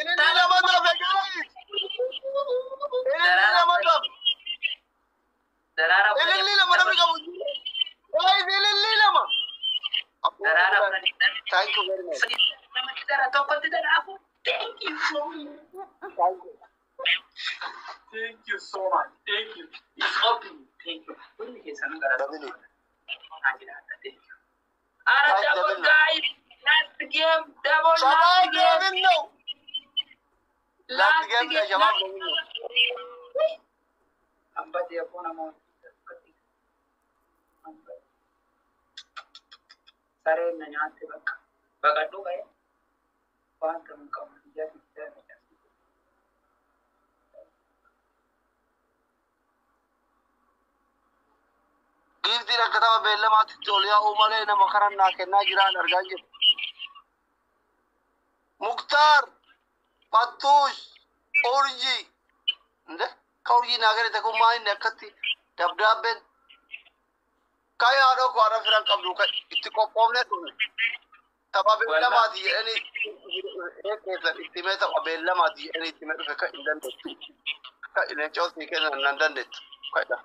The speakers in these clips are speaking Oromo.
إني لما أضرب يا جاي. إني لما أضرب. إني لما أضرب. Why really lama? Thank you very much. Thank you so much. Thank you so much. Thank you. It's open. Thank you. Double guys. Last game. Double last game. Last game. Sare nanyate baka do gaya bahan kamu kamu jadi Gifti rakata bella mati toliya umale na makaran na kenna jiran arganje Mukhtar Patush Orji nde kaurji nagare ta kuma inda katti dabdaben kaya ado ko ara firan kabdu ka itiko pomne to taba bella mati yani ekesa itimeta bella mati yani itimeta ka indan to ka ina chosi kenan nandan det kaida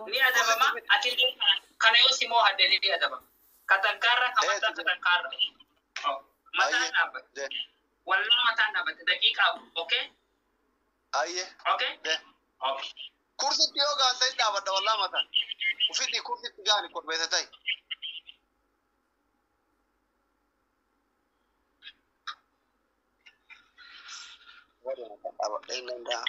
ni ada mama atin kana yo simo hadeli dia ada bang katakara kamata katakara oh mata na ba wala mata na ba dakika okay aye okay okay kursi tiyo ga sai da wala wala mata ufidi kursi tigani ko beta tai wala mata ba dai nan da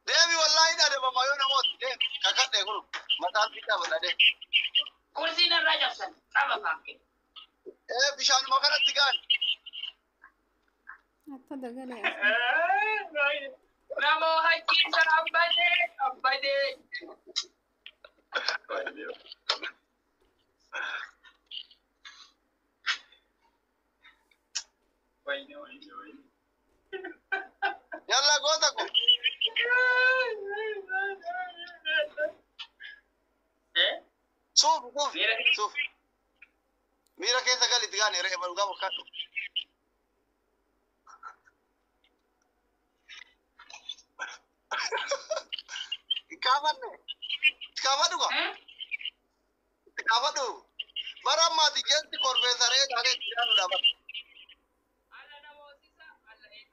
Devi wallahi da ba mayo na mot de kaka de guru mata pita bada de kursi na raja san aba pakke bishan makara tigan atta dagale namo haji san abade yalla gota ko شوف ميرا كيف قال تغاني ريبه وقام كاتو كابانو برام ما تجلس كوربيزاري داغه تيانو دابا على نموسيسا على ايه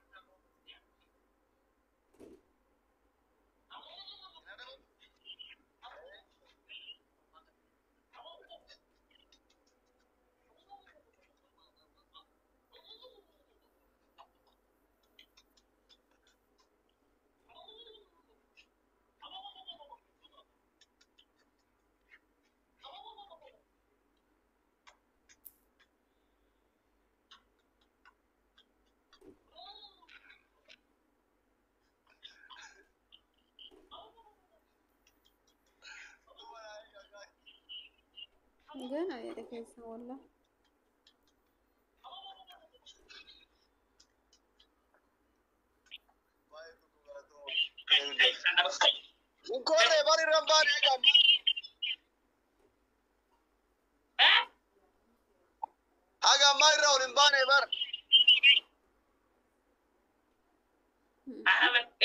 جانا يا كيسة والله Corre, bari rambane kan. Aga mai rawlin bane bar.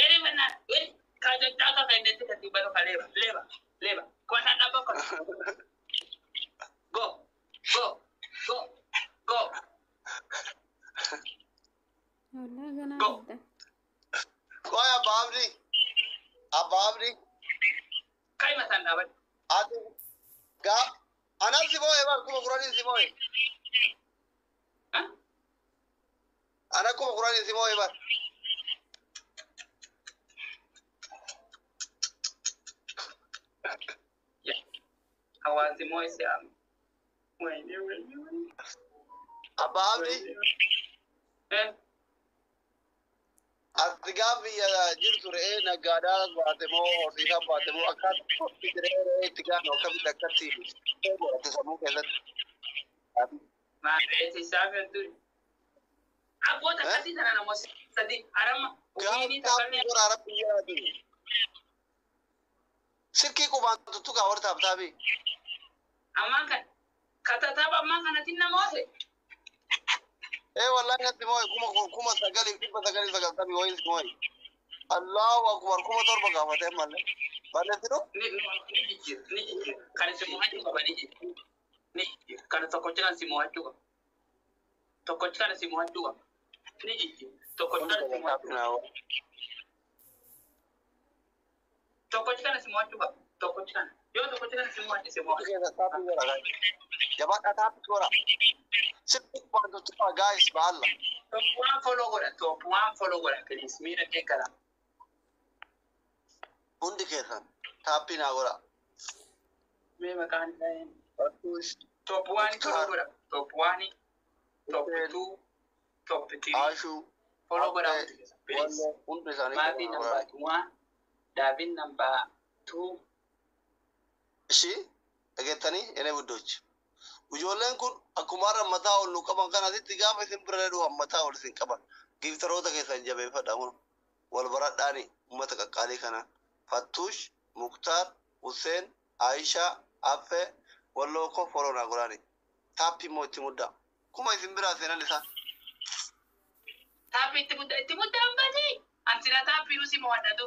Eri mana? Eri kaje taka kainde tika tibalo kaleba. Leba. Ko na daba ko. Go. والله جانا Go. جدا Koya babri. Kai matan dabat. Adu. Ga. Anan si boy bar kuma Qur'ani si boy. Ana kuma Qur'ani si boy bar. Ya. Awazi moy si am. Wayne. Ababri. Asgabi ya jirtu re na gada batemo orisa batemo akat pidre tiga no kam dakati to samu kelan ma re sabe tu abota kasi na mo sadi arama ubini takalne or arab ya tu sirki ko bantu tu ka warta abtabi أما كان كتتاب أما كانت النموذج إيه والله أنت موي كوما سجالي سجال تبي وين موي الله أكبر كوما تربى قافتين مالك بلدنا نيجي كان سموها juga نيجي كان تكوتشنا سموها juga تكوتشنا سموها juga نيجي تكوتشنا سموها juga تكوتشنا سموها juga تكوتشنا yo تكوتشنا سموها جبات أتابع كورا سبت بعض تبع guys بالله top one follow gora please mira que cara undi kesan tapi na gora me makan lain Patush top one follow gora top one top two top three Ashu follow gora please wala undi sani Mavi number one David number two shi agetani ene buddoch ujolen kun akumara mata ol lukaban kana sitti gafa simpre do mata ol sin kaban giftarota ke sanjabe fada mun wal baradani ummata kakkali kana Fatush Mukhtar Hussein Aisha Afe wallo ko forona gurani tapi mo timudda kuma isimbira sena lisa tapi timudda ambati antira tapi usi mo wadadu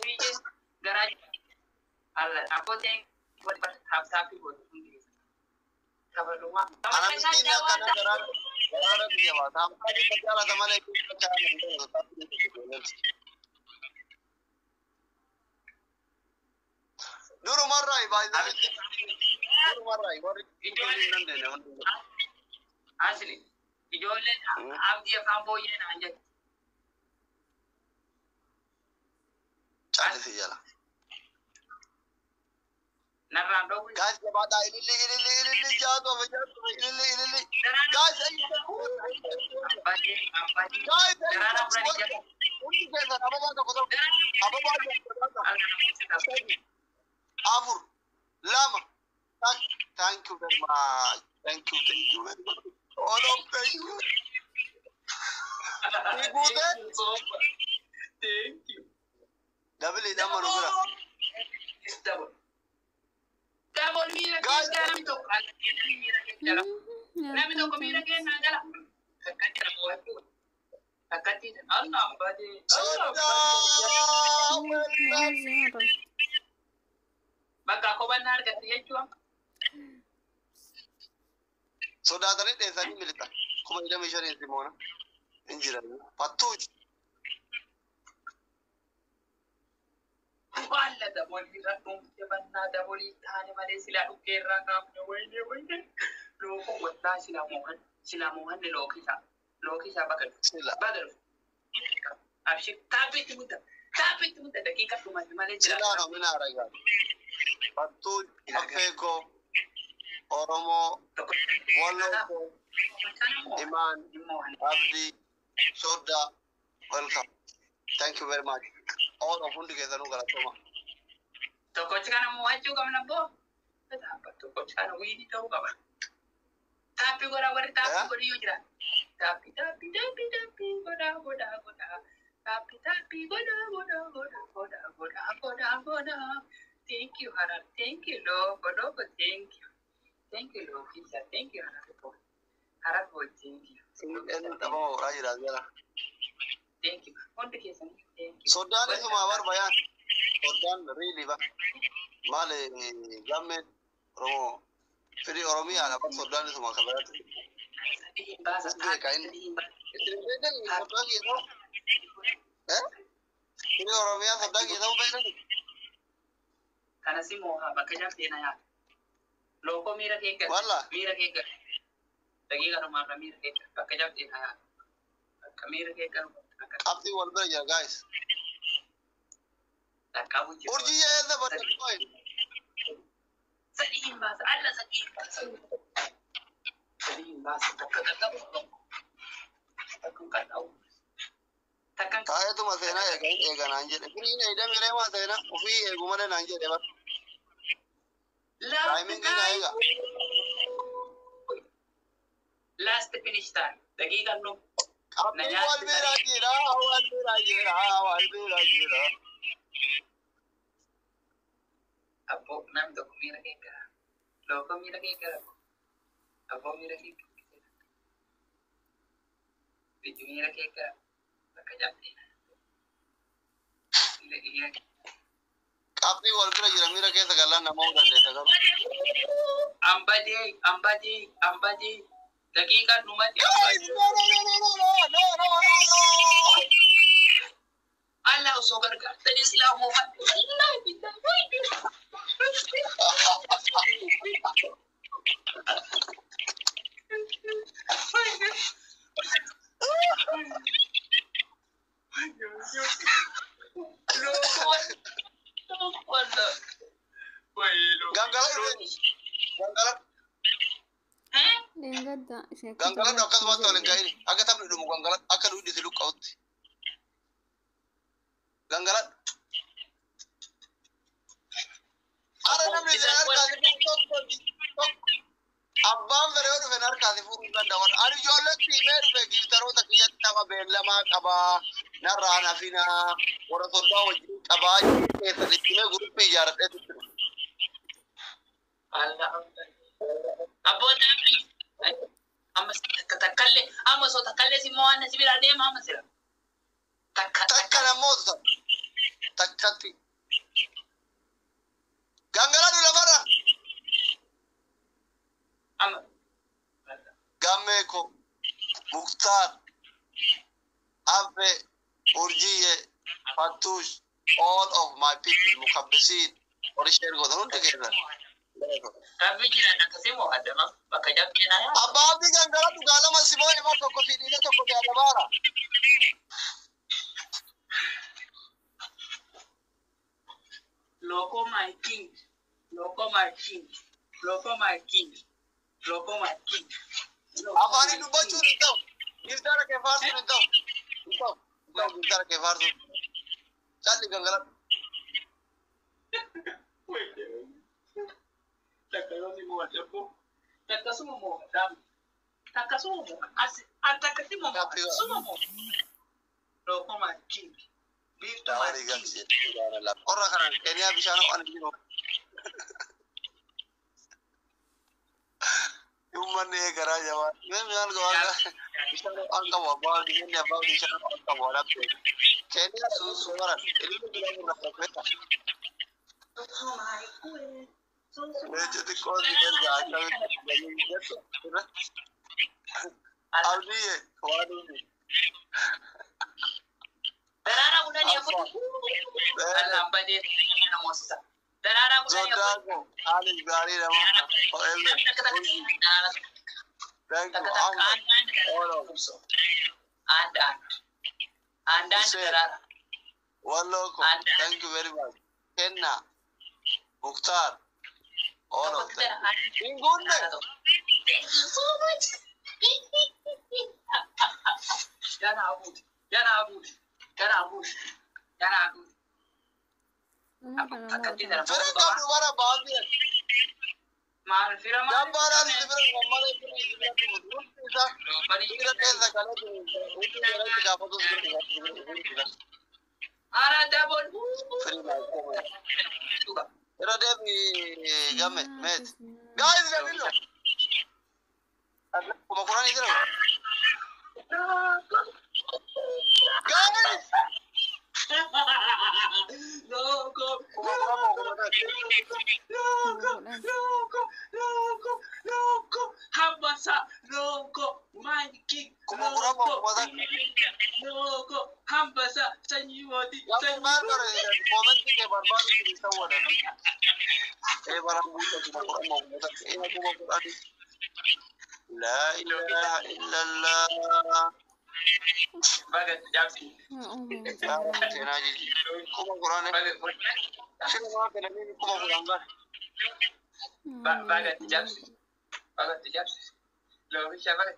wije garage alla akote what have tapi what kabaluma ana miskina kana garara biya ba ta amfani da jara da malaiku ta kana da tapi duru marra ibai duru marra ibai asli ijolen abdi afambo yena anje chale sijala narrando guys bada ilili jato ilili guys guys narana brani undi kesa ababa ka kodal ababa Afur Lama thank you very much thank you very much all of you thank you double ida manugura double mira guys nami to mira ke nagala akati Allah bade Baka ko ban har gati yachuwa so da tani de sani milita kuma ida mishari simona injira Fatush wala da boli ratum ke banna da boli tani male sila uke raka ne wayne loko wala sila mohan ne lokisa baka sila badal abshi tapit muda dakika kuma male sila no mina raga Fatush Afeko Oromo Wallo Iman Abdi Soda welcome thank you very much all of undi ke sanu kala toma to ko chana mo waju kam na bo to ko chana widi to ka tapi gora tapi gora yujra tapi gora tapi gora thank you Haran thank you logo thank you Lokisa thank you Haran boy thank you en tamo rajira jala thank you onde ke san thank you Sudan is mawar bayan Sudan really ba male gamen romo firi oromia la Sudan is makabarat baza kain Sudan gitu firi oromia Sudan gitu ba kana simo ha bakaja tena ya loko mira ke dagi karo mara mira ke bakaja tena ya kamira ke karo abdi walba ya guys takabu ji urji ya da ba koy sadiin ba Allah sadiin ba takabu takkan kaya tu masena ya kan ega nanje kini ne ida mere ma tena ufi e gumale nanje de ba timing ni aega last finish time dagiga no abdi walbira jira apo nam do kumira ke ka Loko mira que cara. Abo mira que. Bitu mira que cara. Bakajapti. Iya. Qabni wal bira jira mira keessa galaan nama dandeessa qabu. Ambadi. Daqiiqa dhumatti Guys, no. Allah osoo gargaartani islaamoo wallahi billahi. Lengada sheekada. Gangalan akkasumatti waliin gaa'ini. Akka taphni dhumu gangalan akka nu hidhisi luqqa'utti. Gangalan. Ara namni isin harkaasi abbaan fedhe yoo dhufe harkaasi fuudhuu hin danda'an. Ani ijoolleetti himee dhufe giiftaroota kiyyatti tapha beellamaa qabaa. Narraa nafinaa. Warra soldaa wajjin qabaa. Keessatti himee guruppii ijaaradhee tutti. Abboota amma takkalle si mo'anne si bira deema amma sira. Takka namoota takkatti. Gangaladu lafarra. Amma. Gammeko, Mukhtar, Abbe, Urjiye, Fatush, all of my people, Mukabbisin, Orishel Godon together. Rabbi jira nakasimo adama bakajapti na ya. Abbi gangaladu galama simo imo tokko fidile tokko gadabara. Loko my king. Afani dubbachuu ni ta'u. Giftara kee faarsuu ni ta'u. Giftara kee faarsuu. Calli gangaladu. Orang kan Kenya bisa nak anu dino. Human ni gara jawa. Memang gua bisa nak angka wabah di sini apa bisa nak angka wabah. Kenya suara. Ini tu kita nak berapa? Jadi kau di kerja jadi itu. Aldi ye, waduh ni. Darara bulan ni apa? Allah bade na mosta. Darara bulan ni apa? Zodago, Ali gari nama. Oelle. Thank you. Andan darara. Walloko. Thank you very much. Kenna, Mukhtar, all of them. In goodness. Thank you so much. Yana Abud. Firman kamu bara bahagia. Mal firman. Jambara ni firman mamma ni firman tu. Kita tesa kalau tu. Itu orang kita apa tu firman. Ara double. Firman. Era dia ni game match. Guys, ni dulu. Ada pemakuran itu. Guys. Loco. Hambasa. Loco. My king. Loco. Hambasa. Sanyiwati. Moment ke barbar ni semua dah. Barang buta cuma mau buta. La ilaha illallah. Bagat Japsi. Kuma Quran sini mau kena ni kuma Quran kan. Bagat Japsi. Lo bisa bagat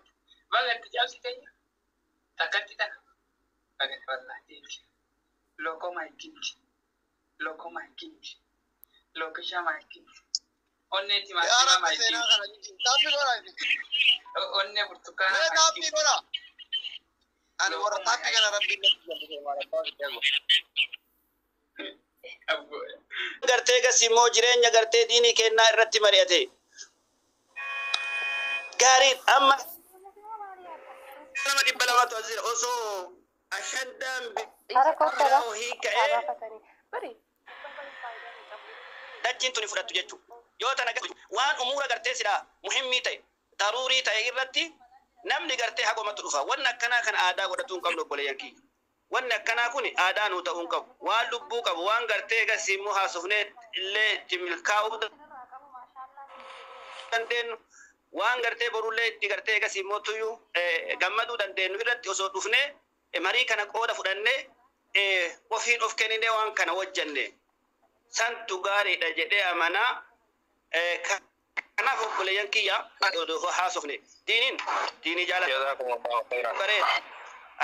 Japsi kayaknya. Takat kita. Bagat wallahi. Loko my king. Loko sha my king. Onne ti my king. Tapi orang ini. Onne burtukana. Tapi orang. Anu orang tapi kan Rabbi ni gartee gasii immoo jireenya gartee diinii kennaa irratti mari'ate قارين أما أنا ما دبلا ما توزير أصو عشان دام حركة وهي كأي ثاني بري دجين توني فرات تجتو يوتا نقول وان أمورا قرتي سلا مهمي تاي ضروري تاي إرتي نمني قرتي حقو متروفا وانا كان آدا ودتون قبل بوليانكي وانا كنا كوني آدا نوتا أنقب وان لبوك وان قرتي قسيموها سفنيت اللي تملكاو دندين وان قرتي برولي تي قرتي قسيمو تيو قمدو دندين إرتي وصوت دفني marii kana qooda fudhannee ofiin of kennine waan kana wajjanne santu gaariidha jedhee amanaa kanaaf obboleeyyan kiyya haasofne diinii jaalata bareed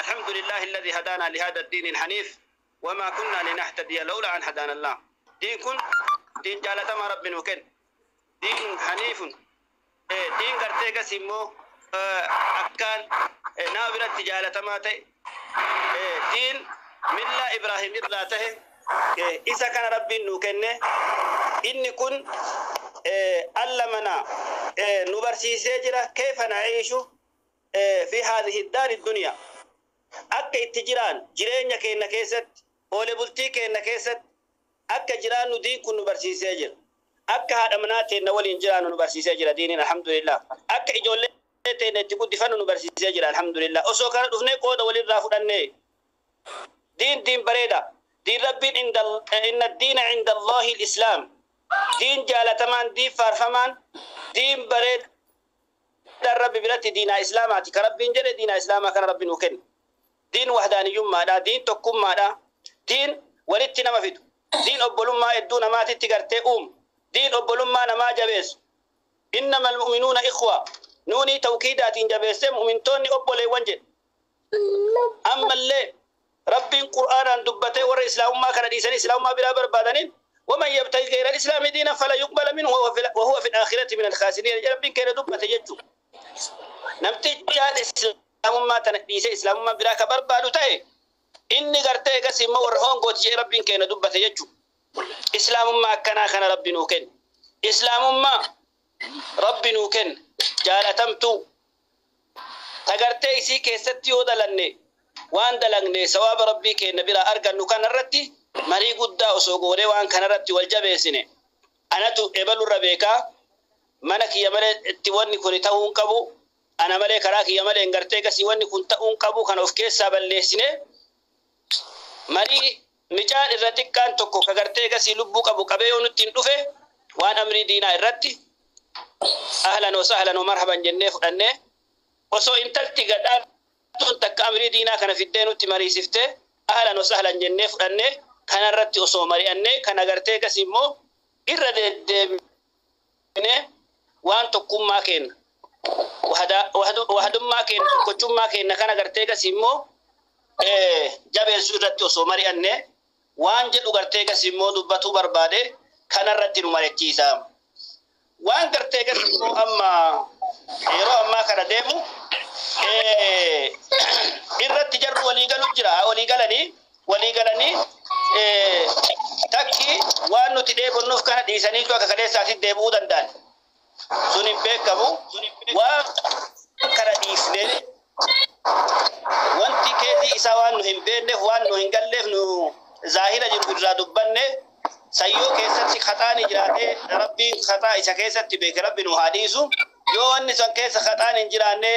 alhamdulillahi alladhi hadaana lihada الدين الحنيف وما كنا لنهتدي لولا أن هدانا الله دين كن دين جالة ما ربنا وكن دين حنيف دين قرتيك سمو أكان نابرة تجالة ما تي دين ملا إبراهيم إبلاته إذا كان ربي نوكنه إني كن علمنا نبرسي سجرة كيف نعيش في هذه الدار الدنيا أكا إتجران جرين كينا كيست أولي بلتي كينا كيست أكا جران ندين كن نبرسي سجرة أكا هذا مناتي نولين جران نبرسي سجرة ديننا الحمد لله أكا إجولي تقول دفن نبرسي سجرة الحمد لله أسوكا دفني قودة ولي الرافداني دين بريدة دين ربي إن الدين عند الله الإسلام دين جالتمان دين فارفمان دين بريد الرب برات دين إسلاماتي كرب جري دين إسلاما كان رب نوكن دين وحداني ما دا دين تقوم ما دا دين ولدتنا ما فيدو دين أبولم ما يدون ما تتقرتي دين أبولم ما نما جبيس إنما المؤمنون إخوة نوني توكيدات جبيس مؤمنتوني أبولي وانجل أما اللي رب القرآن دبته ور إسلام ما كان ديسان إسلام ما بلا بربادنين ومن يبتغي غير الإسلام دينا فلا يقبل منه وهو في الآخرة من الخاسرين رب كان دبته يجو نمتي جاد إسلام ما تنقيس إسلام ما بلا كبربادو تاي إني قرتي قسم ورهون قوت رب كان دبته يجو إسلام ما كان رب نوكن إسلام ما رب نوكن جالتمتو تقرتي إسي كيستي ودلني وان دلني ثواب ربي كان بلا أرجع كان الرتي مري قد أسوقوري وان كان الرتي والجبيسني أنا تو إبل الربيكا منك يمل توني كنت أنقبو أنا ملي كراك يمل إنغرتك سواني كنت أنقبو كان أفكيس سابلسني مري مجال الرتي كان تكو كغرتك سيلبوك أبو كبيون تندفه وان أمري دينا الرتي أهلا وسهلا ومرحبا جنيف أني وسو انتلتي قدار تك أمري دينا كان في الدين وتماري سفته أهلا وسهلا جنيف أني كان الرتي وسو مري أني كان غرتك سيمو إرد وان تقوم ماكين وحد ماكين كتوم ماكين كان غرتك سيمو جابي سورة وسو مري أني وان جدو غرتك سيمو دبتو برباده كان الرتي نماري كيسام وان غرتك سيمو أما يرو أما كان ديبو irratti jarru walii galu jira walii galani takki waan nuti deebonnuuf kana dhiisanii akka kaleessaatti deebuu danda'an sun hin beekamu waan kana dhiifnee wanti keetii isaa waan nu hin beekneef waan nu hin galleef nu zaahira jiru irraa dubbanne sayyoo keessatti khaxaani jiraate rabbiin khaxaa isa keessatti beeke rabbi nu haa dhiisu yoo wanni san keessa khaxaan hin jiraanne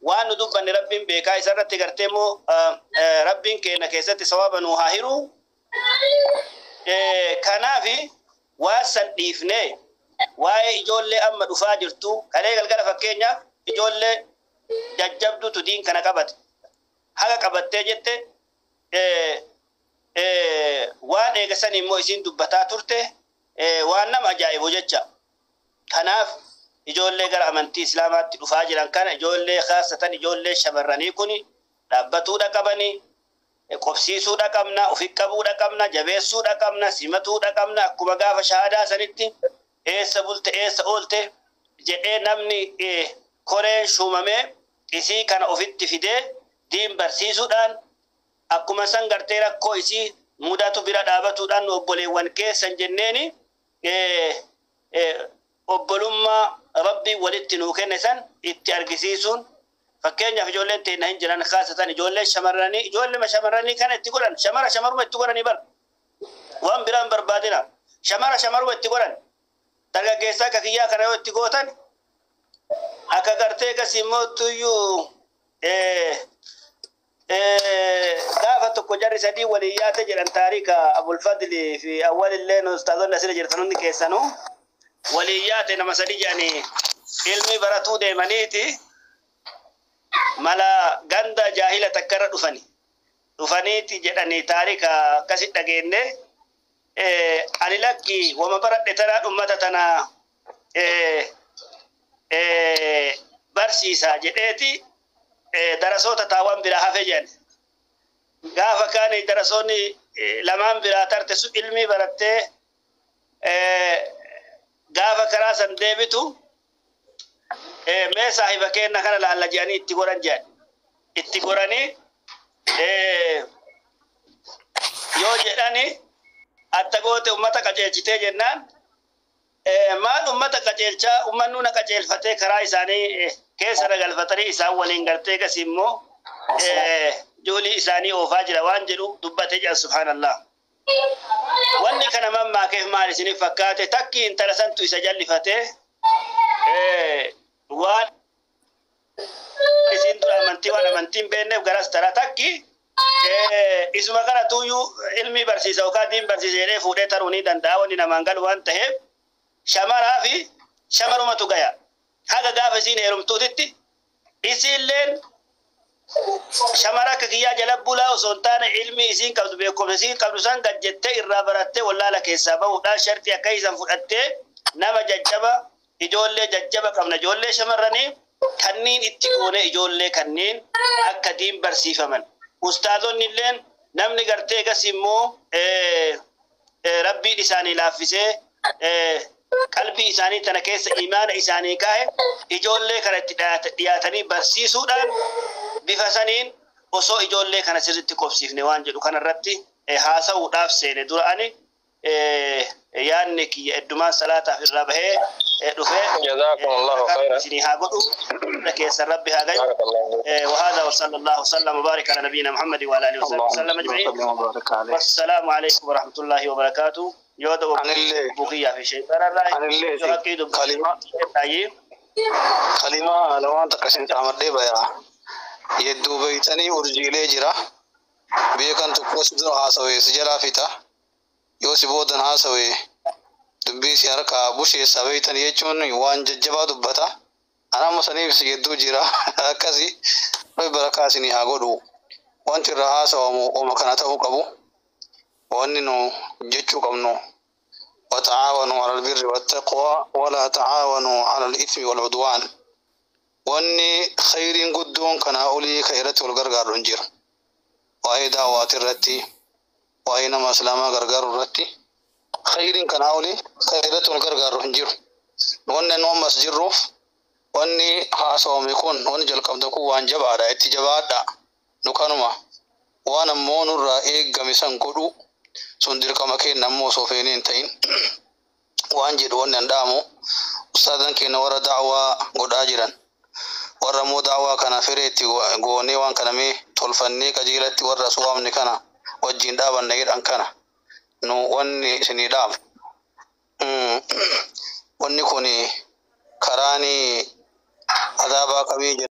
waan nu dubbanne rabbiin beekaa isarratti garteemo rabbiin keenya keessatti sawaba nu haa hiru kanaafi waan san dhiifne waa'ee ijoollee amma dhufaa jirtu kalee galgala fakkeenyaaf ijoollee jajjabduutu diin kana qabate haga qabattee jette waan eegasan immoo isiin dubbataa turte waan nama ajaa'ibu jecha kanaaf ijoollee gara amantii islaamaatti dhufaa jiran kana ijoollee khaasatan ijoollee shamarranii kuni dhaabbatuudha qabanii qobsiisuudha qabna ofii qabuudha qabna jabeessuudha qabna simatuudha qabna akkuma gaafa shahaadaa sanitti eessa bulte eessa oolte jedhee namni koreen shuumamee isii kana ofitti fidee diin barsiisuudhaan akkuma san gartee rakkoo isii mudatu bira dhaabatuudhaan obboleewwan keessan jenneeni obbolummaa ربي ولدت نوكن سن اتأرجسيسون فكين في جولة تنهين جلان خاصة جولة شمراني جولة ما شمراني كانت تقولن شمر وتقولن يبر وان بران بربادنا شمر وتقولن تلقى جيسا كيا كنا وتقولن أكغرتك سيموت يو دافت كجار سدي وليات جران تاريخ أبو الفضل في أول الليل أستاذنا سيد جرتنون كيسانو وليات نما سدي يعني علمي براتو ديمانيتي ملا غندا جاهلة تكرر دفنيتي جدني تاريخ كسيت دغينه أني لكي وما برد ترى أمتنا برسيسا جدتي درسوتا تاوان بلا حفجان غافا كان درسوني لمان بلا ترتسو علمي برته غافا كراسن ديبتو ما صاحبك كان كان لا جاني اتقورن جان اتقورني يو جداني اتقوت امتا قجلچته جنان ما امتا قجلچا امنونا قجلفته كراي ساني كيسر غلفتري اسان ولين غرتي كسيمو جولي اساني وفاجر وانجلو دبته سبحان الله واني كان مما كيف مال سني فكاته تكي انترسنتو اسجلفته وان isin dura amantiin beekneef garas tara takki isuma kana tuyyuu ilmi barsiisa yookaan diin barsiisa jedhee fuudhee taruu ni danda'a wanni namaan galu waan ta'eef shamaraa fi shamarumatu gaya haga gaafa isiin heerumtuutitti isiilleen shamara akka kiyyaa jala bulaa osoo hin taane ilmi isiin qabdu beekumsa isiin qabdu san gajjettee irraa barattee wallaala keessaa bahuudhaan shartii akka isan fudhattee nama jajjaba ijoollee jajjaba qabna ijoollee shamarranii kanneen itti goone ijoollee kanneen akka diin barsiifaman ustaazonni illeen namni gartee gas immoo rabbiin isaanii laaffisee qalbii isaanii tana keessa imaana isaanii kaa'e ijoollee kana itti dhiyaatanii barsiisuudhaan bifa saniin osoo ijoollee kana sirriitti qobsiifne waan jedhu kanarratti haasa'uudhaaf seene dura'ani yaanni kiyya heddumaan salaataaf irraa bahee dhufee jazakumullahu khairan isinii haa godhu keessa rabbi haa gayu وهذا وصلى الله وسلم وبارك على نبينا محمد وعلى اله وصحبه وسلم اجمعين والسلام عليكم ورحمه الله وبركاته يود بوخيا في شيطان الرحيم كلمة لو أنت قسمت عمر دي بيا يدو بيتني ورجيلي جرا بيكن تقوس در هاسوي سجلا فيتا يوسبودن هاسوي دبيس ياركا بوشي سويتني يجون وان ججبا دبتا أنا مسني سيدو جرا كذي بركاسني هاغودو وانت الرهاس ومكانته قبو واننو جتشو قمنو وتعاونوا على البر والتقوى ولا تعاونوا على الإثم والعدوان واني خير قدون كان أولي خيرة والغرغار رنجر وأي دعوات الرتي وأينما سلاما غرغار الرتي خير كان أولي خيرة والغرغار رنجر واني نوم مسجر روف واني حاسوم يكون واني جلقم دكو وان جبارا اتجبادا نكانما وانا مونو رائق غمسان قدو سندر كما كين نمو سوفينين تين وانجد ونن دامو استاذن كين ورا دعوة قد آجران ورا مو دعوة كان فريتي غوني وان كان مي تولفني كجيلتي ورا سوامني كان وجين دابا نجد ان كان نو واني سني دام واني كوني كراني عذابا كمي